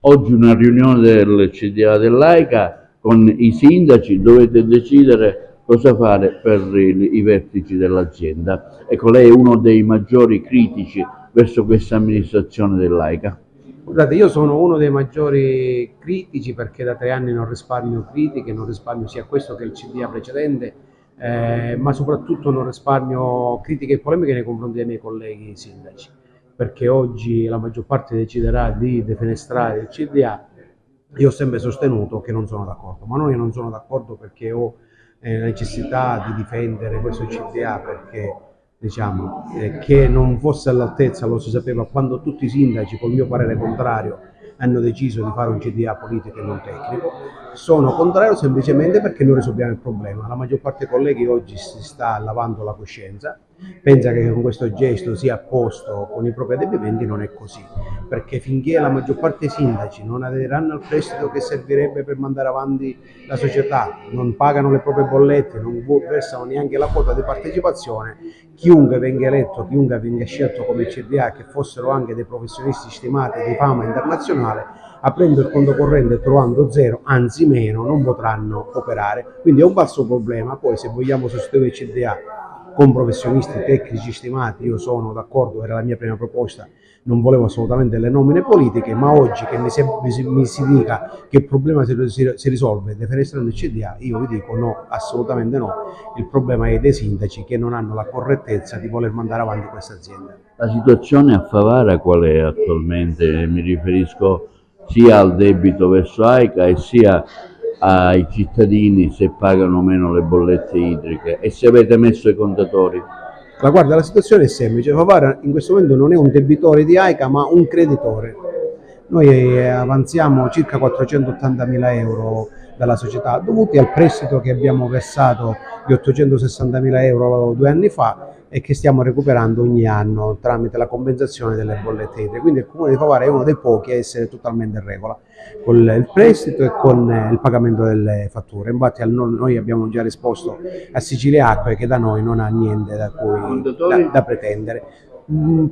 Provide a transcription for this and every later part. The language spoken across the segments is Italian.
Oggi una riunione del CDA dell'AICA con i sindaci, dovete decidere cosa fare per i vertici dell'azienda. Ecco, lei è uno dei maggiori critici verso questa amministrazione dell'AICA. Guardate, io sono uno dei maggiori critici perché da 3 anni non risparmio critiche, non risparmio sia questo che il CDA precedente, ma soprattutto non risparmio critiche e polemiche nei confronti dei miei colleghi sindaci, perché oggi la maggior parte deciderà di defenestrare il CDA. Io ho sempre sostenuto che non sono d'accordo, ma non sono d'accordo perché ho la necessità di difendere questo CDA, perché diciamo, che non fosse all'altezza lo si sapeva quando tutti i sindaci, col mio parere contrario, hanno deciso di fare un CDA politico e non tecnico. Sono contrario semplicemente perché non risolviamo il problema. La maggior parte dei colleghi oggi si sta lavando la coscienza, pensa che con questo gesto sia a posto con i propri adempimenti. Non è così, perché finché la maggior parte dei sindaci non aderiranno al prestito che servirebbe per mandare avanti la società, non pagano le proprie bollette, non versano neanche la quota di partecipazione, chiunque venga eletto, chiunque venga scelto come CDA, che fossero anche dei professionisti stimati di fama internazionale, aprendo il conto corrente e trovando zero, anzi meno, non potranno operare. Quindi è un basso problema. Poi se vogliamo sostituire il CDA con professionisti tecnici stimati, io sono d'accordo, era la mia prima proposta, non volevo assolutamente le nomine politiche, ma oggi che mi si dica che il problema si risolve defenestrando il CDA, io vi dico no, assolutamente no. Il problema è dei sindaci che non hanno la correttezza di voler mandare avanti questa azienda. La situazione a Favara qual è attualmente? Mi riferisco sia al debito verso AICA e sia ai cittadini se pagano o meno le bollette idriche e se avete messo i contatori. Ma guarda, la situazione è semplice. Favara in questo momento non è un debitore di AICA ma un creditore. Noi avanziamo circa 480.000 euro dalla società dovuti al prestito che abbiamo versato di 860.000 euro 2 anni fa e che stiamo recuperando ogni anno tramite la compensazione delle bollette idriche. Quindi il Comune di Favara è uno dei pochi a essere totalmente in regola con il prestito e con il pagamento delle fatture. Infatti noi abbiamo già risposto a Sicilia Acque che da noi non ha niente da pretendere.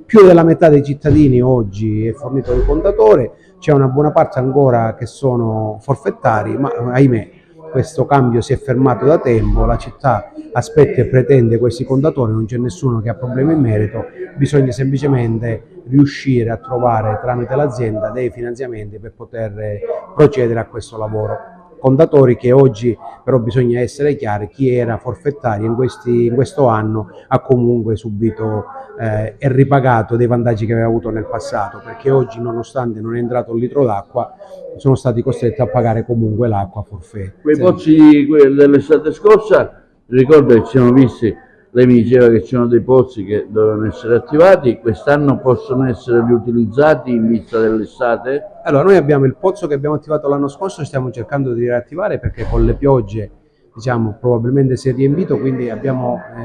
Più della metà dei cittadini oggi è fornito di contatore, c'è una buona parte ancora che sono forfettari, ma ahimè questo cambio si è fermato da tempo, la città aspetta e pretende questi contatori, non c'è nessuno che ha problemi in merito, bisogna semplicemente riuscire a trovare tramite l'azienda dei finanziamenti per poter procedere a questo lavoro. Contatori che oggi però bisogna essere chiari, chi era forfettario in questo anno ha comunque subito e ripagato dei vantaggi che aveva avuto nel passato, perché oggi nonostante non è entrato un litro d'acqua sono stati costretti a pagare comunque l'acqua forfait. Quei pozzi dell'estate scorsa, ricordo che ci siamo visti, lei mi diceva che c'erano dei pozzi che dovevano essere attivati, quest'anno possono essere riutilizzati in vista dell'estate? Allora, noi abbiamo il pozzo che abbiamo attivato l'anno scorso e stiamo cercando di riattivare perché con le piogge diciamo probabilmente si è riempito, quindi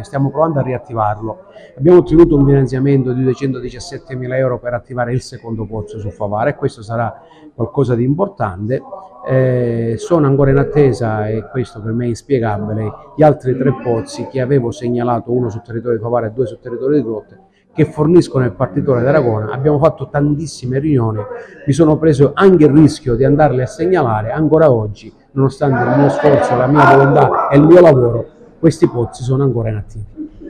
stiamo provando a riattivarlo. Abbiamo ottenuto un finanziamento di 217.000 euro per attivare il secondo pozzo su Favara e questo sarà qualcosa di importante. Sono ancora in attesa, e questo per me è inspiegabile, gli altri 3 pozzi che avevo segnalato, uno sul territorio di Favara e 2 sul territorio di Grotte, che forniscono il partitore d'Aragona. Abbiamo fatto tantissime riunioni, mi sono preso anche il rischio di andarle a segnalare. Ancora oggi, nonostante il mio sforzo, la mia volontà e il mio lavoro, questi pozzi sono ancora inattivi.